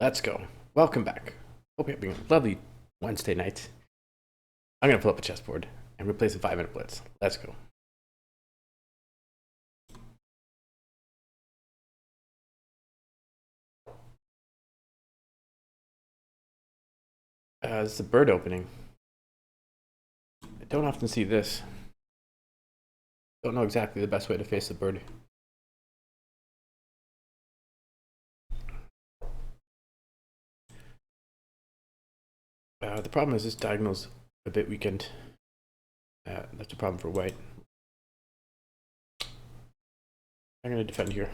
Let's go. Welcome back. Hope you're having a lovely Wednesday night. I'm going to pull up a chessboard and replace a 5-minute blitz. Let's go. This is a bird opening. I don't often see this. Don't know exactly the best way to face the bird. The problem is this diagonal's a bit weakened. That's a problem for white. I'm going to defend here.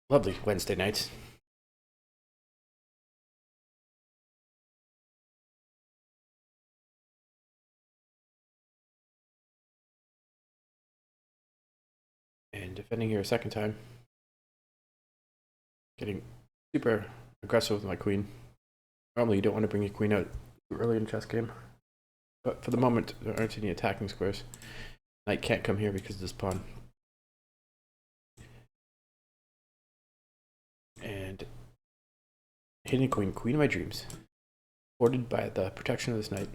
Lovely Wednesday night. And defending here a second time. Getting super aggressive with my queen. Normally you don't want to bring your queen out too early in a chess game. But for the moment, there aren't any attacking squares. Knight can't come here because of this pawn. And hitting queen, queen of my dreams. Supported by the protection of this knight.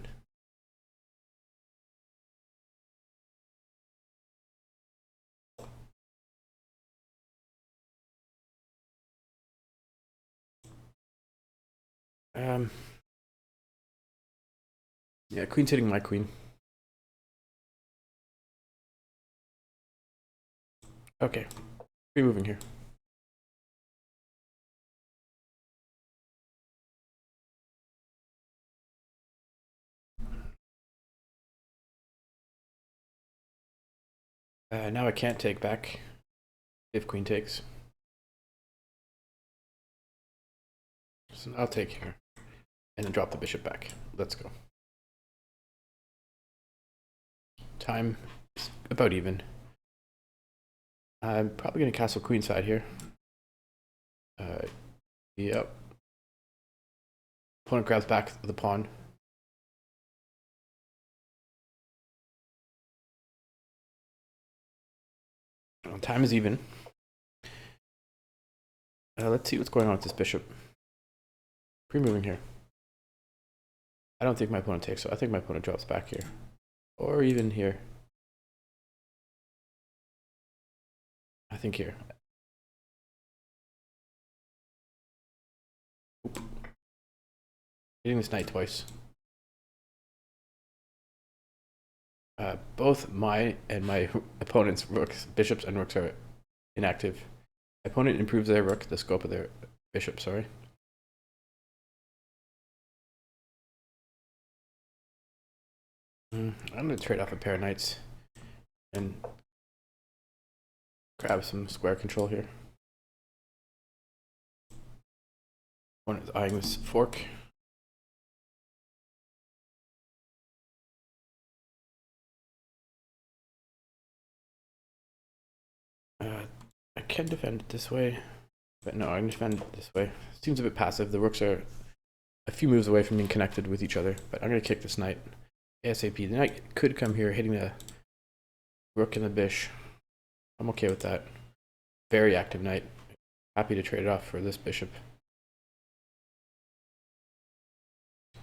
Yeah, queen's hitting my queen. Okay, removing here. Now I can't take back if queen takes. So I'll take here and then drop the bishop back. Let's go. Time is about even. I'm probably going to castle queenside here. Yep. Opponent grabs back the pawn. Time is even. Let's see what's going on with this bishop. Pre-moving here. I don't think my opponent takes, so I think my opponent drops back here. Or even here. I think here. Oop. Hitting this knight twice. Both my and my opponent's rooks, bishops and rooks are inactive. My opponent improves their rook, the scope of their bishop, sorry. I'm going to trade off a pair of knights and grab some square control here. Opponent is eyeing this fork. I can defend it this way, but no, I'm going to defend it this way. Seems a bit passive. The rooks are a few moves away from being connected with each other, but I'm going to kick this knight ASAP. The knight could come here, hitting the rook and the bish. I'm okay with that. Very active knight. Happy to trade it off for this bishop.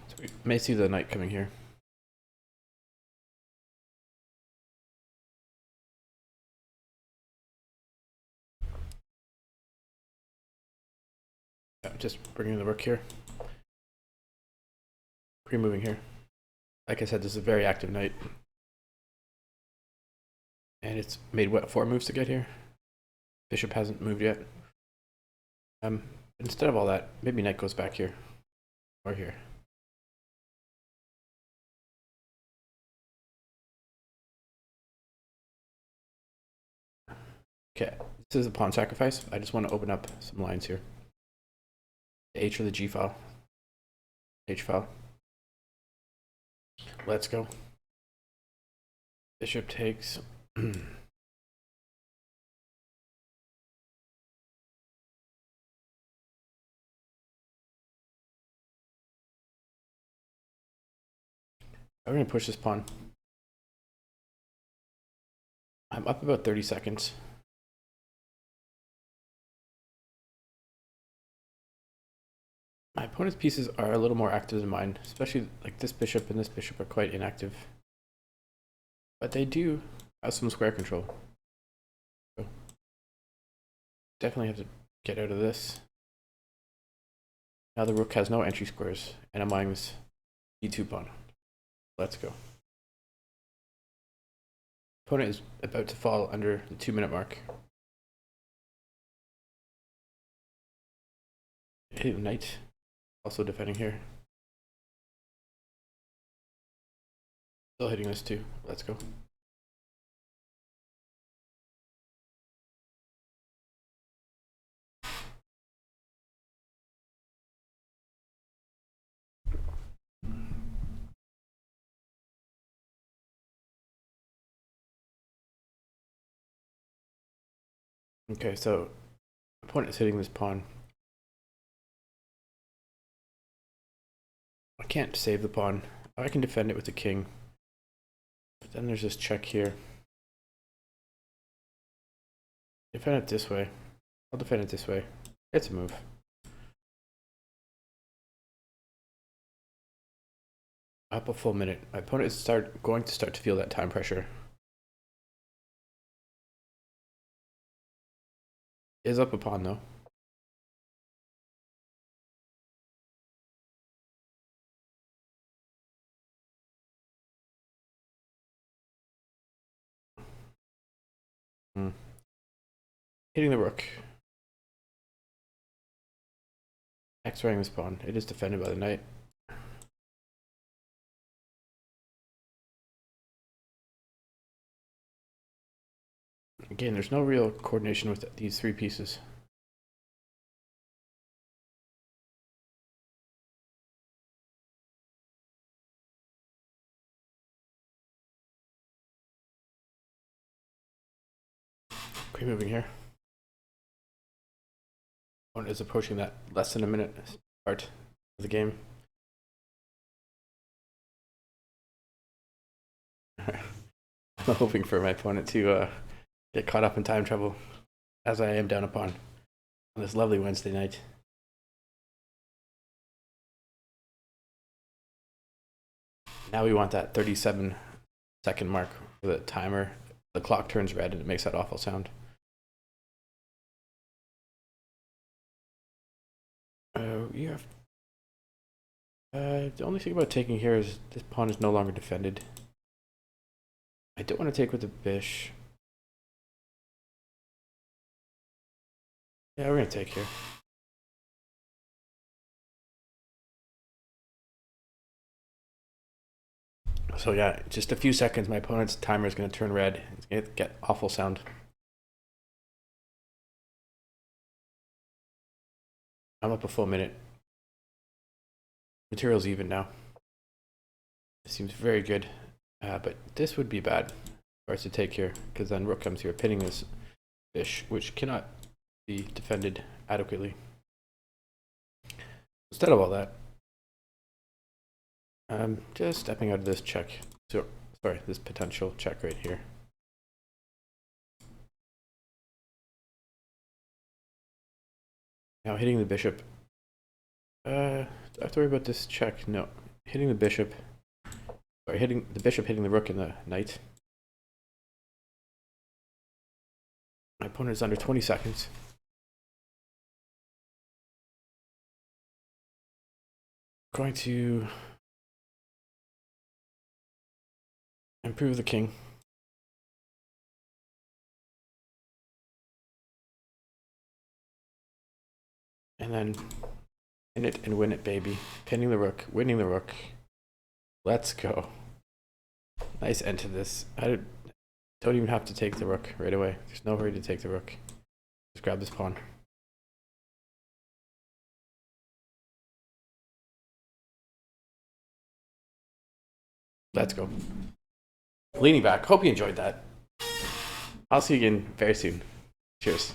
So we may see the knight coming here. Yeah, just bringing the rook here. Pre-moving here. Like I said, this is a very active knight. And it's made, what, 4 moves to get here? Bishop hasn't moved yet. Instead of all that, maybe knight goes back here. Or here. Okay, this is a pawn sacrifice. I just want to open up some lines here. The H or the G file. H file. Let's go. Bishop takes. I'm going to push this pawn. I'm up about 30 seconds. My opponent's pieces are a little more active than mine, especially like this bishop and this bishop are quite inactive. But they do have some square control. So definitely have to get out of this. Now the rook has no entry squares, and I'm eyeing this e2 pawn. Let's go. Opponent is about to fall under the 2-minute mark. Hitting knight, also defending here. Still hitting this too. Let's go. Okay, so opponent is hitting this pawn. I can't save the pawn. I can defend it with the king. But then there's this check here. Defend it this way. I'll defend it this way. It's a move. Up a full minute. My opponent is going to start to feel that time pressure. Is up a pawn though. Hitting the rook. X-raying this pawn. It is defended by the knight. Again, there's no real coordination with these three pieces. Quick moving here. Opponent is approaching that less than a minute part of the game. I'm hoping for my opponent to get caught up in time trouble, as I am down a pawn on this lovely Wednesday night. Now we want that 37-second mark where the timer, the clock turns red and it makes that awful sound. Yeah. The only thing about taking here is this pawn is no longer defended. I don't want to take with the bishop. Yeah, we're going to take here. So yeah, just a few seconds, my opponent's timer is going to turn red. It's going to get awful sound. I'm up a full minute. Material's even now. It seems very good, but this would be bad for us to take here, because then rook comes here, pinning this bishop, which cannot be defended adequately. Instead of all that, I'm just stepping out of this check. So, sorry, this potential check right here. Now hitting the bishop. Do I have to worry about this check? No. Hitting the bishop. Sorry, hitting the bishop, hitting the rook and the knight. My opponent is under 20 seconds. Going to improve the king. And then pin it and win it, baby. Pinning the rook, winning the rook. Let's go. Nice end to this. I don't even have to take the rook right away. There's no hurry to take the rook. Just grab this pawn. Let's go. Leaning back. Hope you enjoyed that. I'll see you again very soon. Cheers.